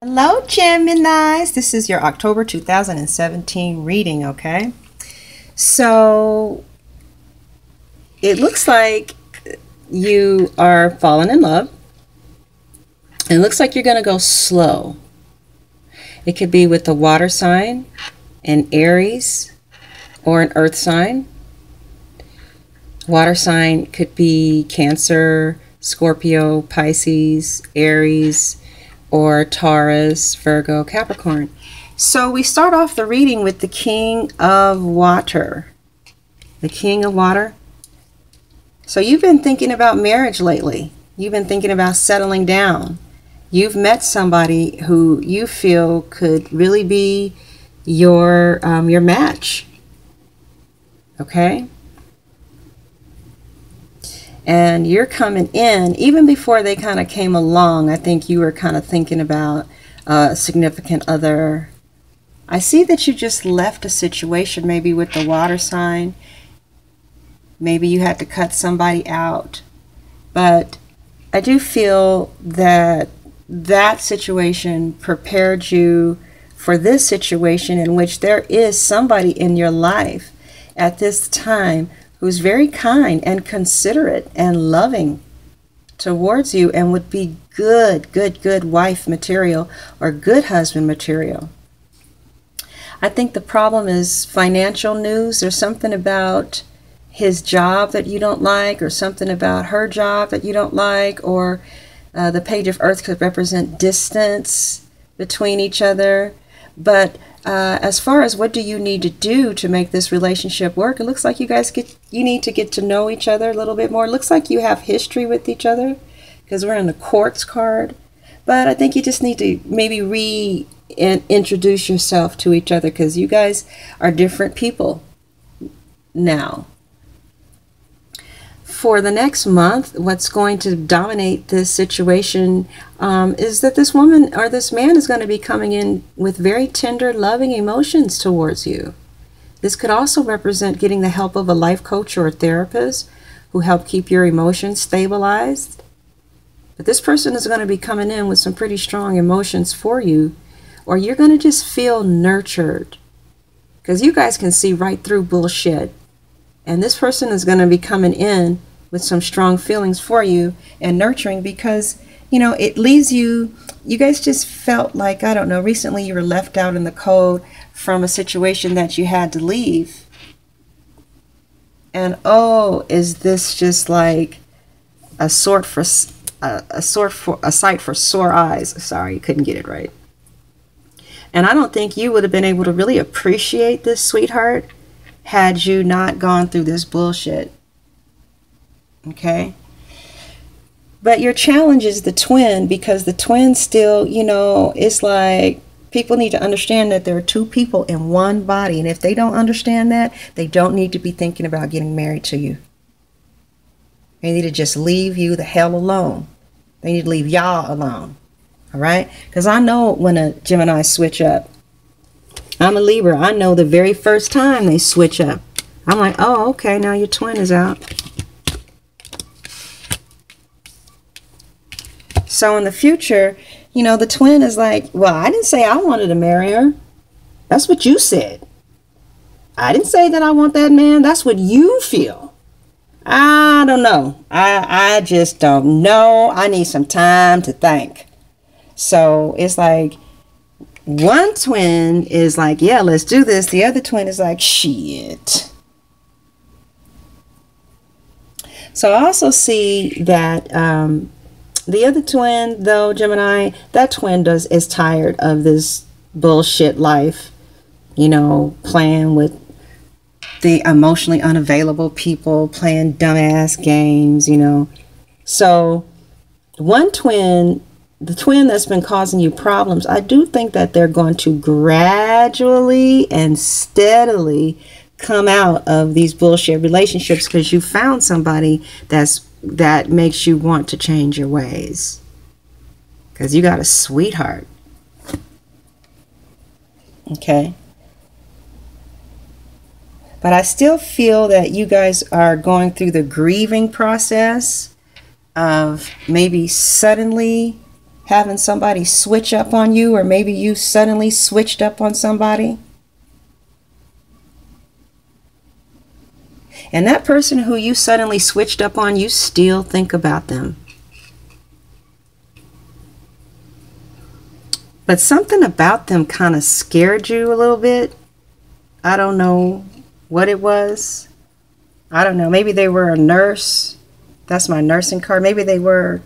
Hello, Geminis. This is your October 2017 reading, okay? So it looks like you are falling in love. It looks like you're going to go slow. It could be with a water sign, an Aries, or an earth sign. Water sign could be Cancer, Scorpio, Pisces, Aries, or Taurus, Virgo, Capricorn. So we start off the reading with the King of Water. The King of Water. So you've been thinking about marriage lately. You've been thinking about settling down. You've met somebody who you feel could really be your match. Okay? And you're coming in, even before they kind of came along, I think you were kind of thinking about a significant other. I see that you just left a situation, maybe with the water sign. Maybe you had to cut somebody out. But I do feel that that situation prepared you for this situation in which there is somebody in your life at this time who's very kind and considerate and loving towards you and would be good wife material or good husband material. I think the problem is financial news. There's something about his job that you don't like, or something about her job that you don't like, or the Page of Earth could represent distance between each other. But as far as what do you need to do to make this relationship work, it looks like you need to get to know each other a little bit more. It looks like you have history with each other because we're in the Quartz card. But I think you just need to maybe reintroduce yourself to each other because you guys are different people now. For the next month, what's going to dominate this situation is that this woman or this man is going to be coming in with very tender, loving emotions towards you. This could also represent getting the help of a life coach or a therapist who help keep your emotions stabilized. But this person is going to be coming in with some pretty strong emotions for you, or you're going to just feel nurtured because you guys can see right through bullshit. And this person is going to be coming in with some strong feelings for you and nurturing because, you know, it leaves you guys just felt like, I don't know, recently you were left out in the cold from a situation that you had to leave. And oh, is this just like a sight for sore eyes? Sorry, you couldn't get it right. And I don't think you would have been able to really appreciate this, sweetheart, had you not gone through this bullshit. Okay? But your challenge is the twin, because the twin still, you know, it's like people need to understand that there are two people in one body. And if they don't understand that, they don't need to be thinking about getting married to you. They need to just leave you the hell alone. They need to leave y'all alone. All right? Because I know when a Gemini switch up. I'm a Libra. I know the very first time they switch up, I'm like, oh, okay, now your twin is out. So in the future, you know, the twin is like, well, I didn't say I wanted to marry her. That's what you said. I didn't say that I want that man. That's what you feel. I don't know. I just don't know. I need some time to think. So it's like, one twin is like, yeah, let's do this. The other twin is like, shit. So I also see that the other twin, though, Gemini, that twin is tired of this bullshit life, you know, playing with the emotionally unavailable people, playing dumbass games, you know. So one twin, the twin that's been causing you problems, I do think that they're going to gradually and steadily come out of these bullshit relationships because you found somebody that makes you want to change your ways. Because you got a sweetheart. Okay? But I still feel that you guys are going through the grieving process of maybe suddenly having somebody switch up on you, or maybe you suddenly switched up on somebody. And that person who you suddenly switched up on, you still think about them. But something about them kind of scared you a little bit. I don't know what it was. I don't know. Maybe they were a nurse. That's my nursing card. Maybe they were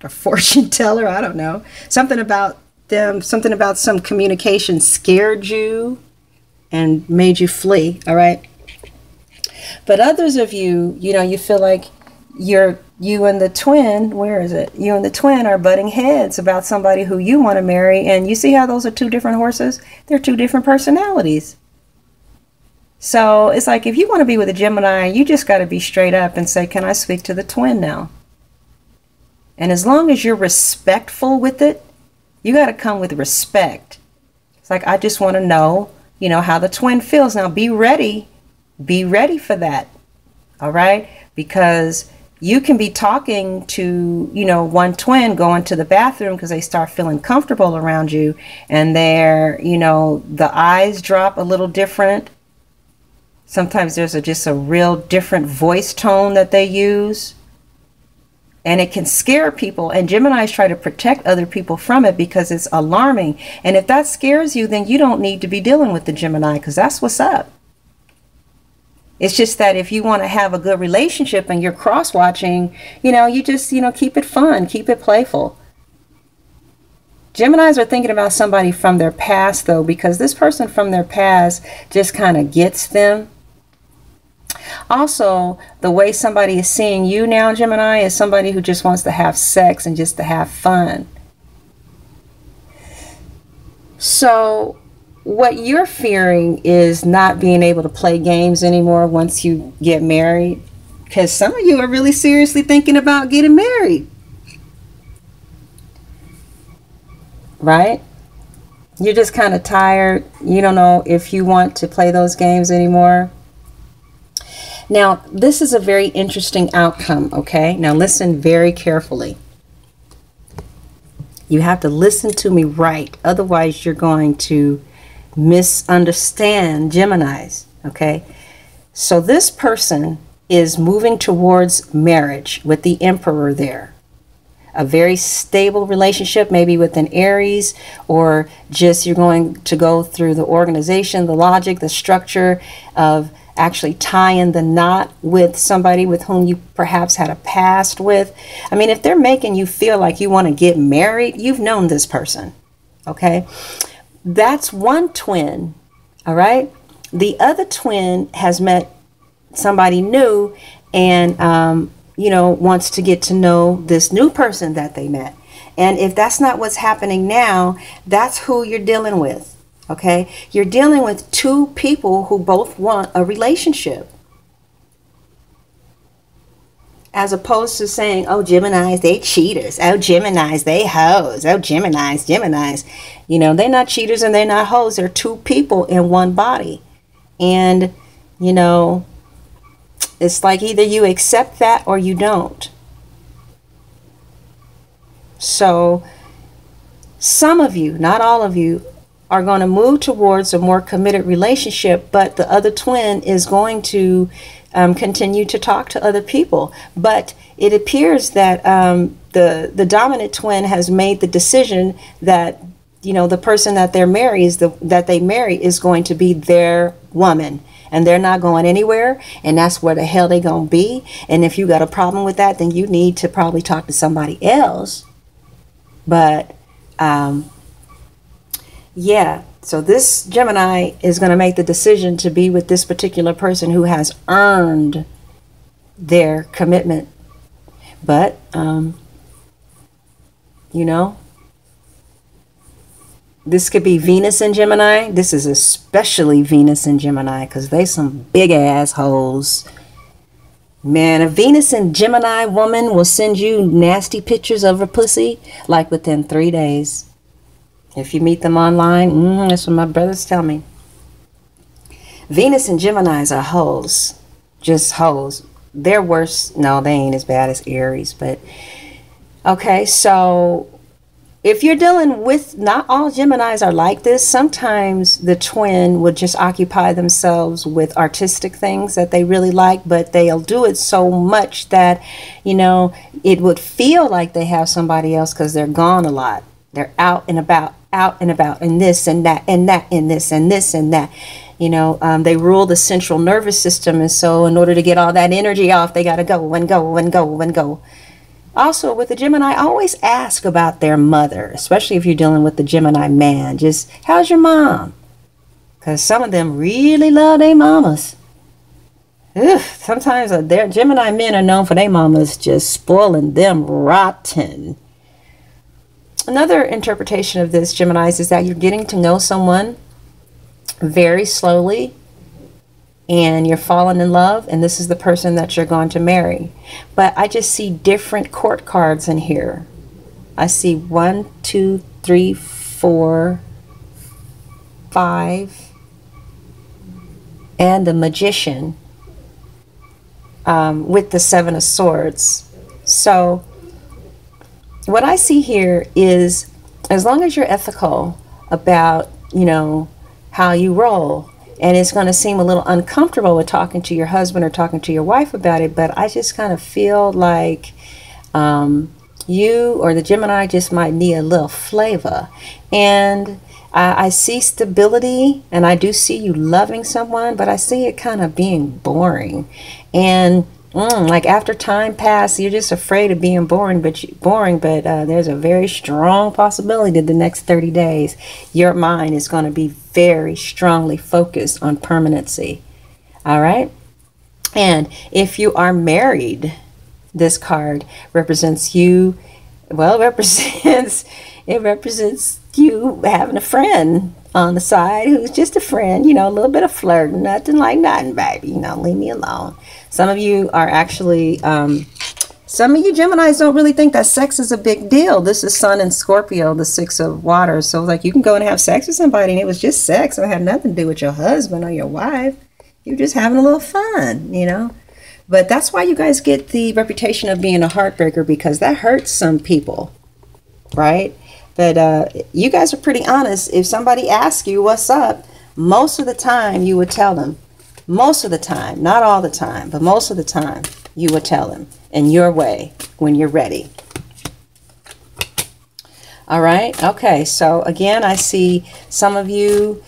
a fortune teller. I don't know. Something about them, something about some communication scared you and made you flee. All right. But others of you, you know, you feel like you and the twin, where is it? You and the twin are butting heads about somebody who you want to marry. And you see how those are two different horses? They're two different personalities. So it's like, if you want to be with a Gemini, you just got to be straight up and say, can I speak to the twin now? And as long as you're respectful with it, you got to come with respect. It's like, I just want to know, you know, how the twin feels. Now be ready. Be ready for that. All right. Because you can be talking to, you know, one twin going to the bathroom because they start feeling comfortable around you, and they're, you know, the eyes drop a little different. Sometimes there's just a real different voice tone that they use. And it can scare people. And Geminis try to protect other people from it because it's alarming. And if that scares you, then you don't need to be dealing with the Gemini, because that's what's up. It's just that if you want to have a good relationship and you're cross-watching, you know, you just, you know, keep it fun, keep it playful. Geminis are thinking about somebody from their past, though, because this person from their past just kind of gets them. Also, the way somebody is seeing you now, Gemini, is somebody who just wants to have sex and just to have fun. So what you're fearing is not being able to play games anymore once you get married, because some of you are really seriously thinking about getting married. Right? You're just kind of tired. You don't know if you want to play those games anymore. Now, this is a very interesting outcome, okay? Now, listen very carefully. You have to listen to me right. Otherwise, you're going to misunderstand Geminis, okay? So this person is moving towards marriage with the Emperor there. A very stable relationship, maybe with an Aries, or just you're going to go through the organization, the logic, the structure of actually tying the knot with somebody with whom you perhaps had a past with. I mean, if they're making you feel like you want to get married, you've known this person, okay? That's one twin, all right? The other twin has met somebody new and, you know, wants to get to know this new person that they met. And if that's not what's happening now, that's who you're dealing with. Okay, you're dealing with two people who both want a relationship. As opposed to saying, oh, Geminis, they cheaters. Oh, Geminis, they hoes. Oh, Geminis. You know, they're not cheaters and they're not hoes. They're two people in one body. And, you know, it's like either you accept that or you don't. So some of you, not all of you, are going to move towards a more committed relationship, but the other twin is going to continue to talk to other people. But it appears that the dominant twin has made the decision that, you know, the person that they marry is going to be their woman, and they're not going anywhere, and that's where the hell they're going to be. And if you got a problem with that, then you need to probably talk to somebody else. But yeah, so this Gemini is going to make the decision to be with this particular person who has earned their commitment. But, you know, this could be Venus in Gemini. This is especially Venus in Gemini because they some big assholes. Man, a Venus in Gemini woman will send you nasty pictures of her pussy like within 3 days. If you meet them online, that's what my brothers tell me. Venus and Geminis are hoes. Just hoes. They're worse. No, they ain't as bad as Aries. But, okay, so if you're dealing with, not all Geminis are like this. Sometimes the twin would just occupy themselves with artistic things that they really like, but they'll do it so much that, you know, it would feel like they have somebody else because they're gone a lot. They're out and about, and this and that, and that, and this and this and that. You know, they rule the central nervous system. And so in order to get all that energy off, they got to go and go and go and go. Also, with the Gemini, always ask about their mother, especially if you're dealing with the Gemini man. Just, how's your mom? Because some of them really love their mamas. Ugh, sometimes their Gemini men are known for their mamas just spoiling them rotten. Another interpretation of this, Geminis, is that you're getting to know someone very slowly, and you're falling in love, and this is the person that you're going to marry. But I just see different court cards in here. I see 1, 2, 3, 4, 5, and the Magician with the 7 of Swords. So what I see here is, as long as you're ethical about, you know, how you roll, and it's going to seem a little uncomfortable with talking to your husband or talking to your wife about it, but I just kind of feel like you or the Gemini just might need a little flavor. And I see stability, and I do see you loving someone, but I see it kind of being boring. And like after time passes, you're just afraid of being boring, but there's a very strong possibility that the next 30 days, your mind is going to be very strongly focused on permanency. All right. And if you are married, this card represents you. Well, it represents you having a friend on the side who's just a friend, you know, a little bit of flirting, nothing like nothing, baby, you know, leave me alone. Some of you are actually, some of you Geminis don't really think that sex is a big deal. This is Sun and Scorpio, the 6 of water. So like you can go and have sex with somebody and it was just sex. It had nothing to do with your husband or your wife. You're just having a little fun, you know. But that's why you guys get the reputation of being a heartbreaker, because that hurts some people, right? But you guys are pretty honest. If somebody asks you what's up, most of the time you would tell them. Most of the time, not all the time, but most of the time you would tell them in your way when you're ready. All right. Okay. So again, I see some of you,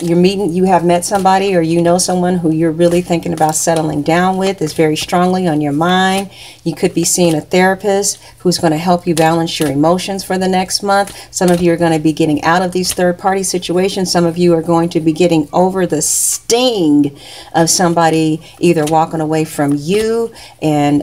you have met somebody, or you know someone who you're really thinking about settling down with, is very strongly on your mind. You could be seeing a therapist who's going to help you balance your emotions for the next month. Some of you are going to be getting out of these third-party situations. Some of you are going to be getting over the sting of somebody either walking away from you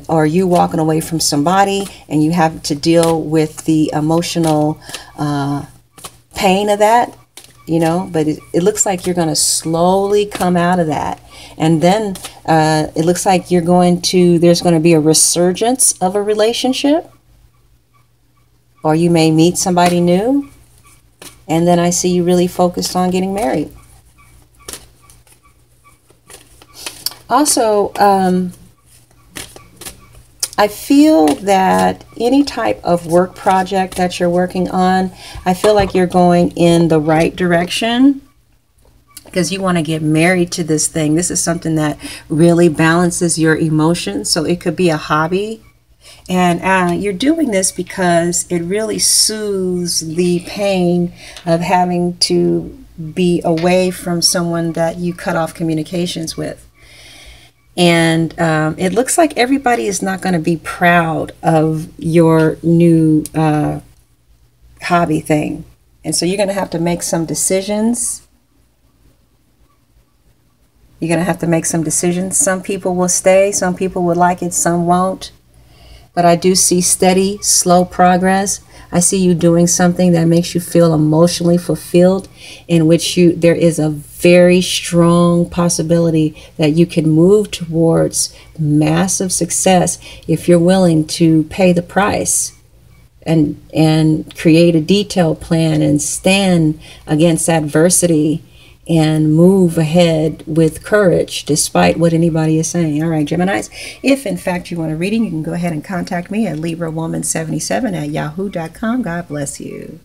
or you walking away from somebody, and you have to deal with the emotional pain of that. You know, but it looks like you're going to slowly come out of that. And then it looks like there's going to be a resurgence of a relationship, or you may meet somebody new. And then I see you really focused on getting married. Also, I feel that any type of work project that you're working on, I feel like you're going in the right direction, because you want to get married to this thing. This is something that really balances your emotions. So it could be a hobby. And you're doing this because it really soothes the pain of having to be away from someone that you cut off communications with. And it looks like everybody is not going to be proud of your new hobby thing. And so you're going to have to make some decisions. You're going to have to make some decisions. Some people will stay. Some people will like it. Some won't. But I do see steady, slow progress. I see you doing something that makes you feel emotionally fulfilled, in which there is a very strong possibility that you can move towards massive success if you're willing to pay the price and create a detailed plan and stand against adversity and move ahead with courage despite what anybody is saying. All right, Geminis, if in fact you want a reading, you can go ahead and contact me at Librawoman77 at yahoo.com. God bless you.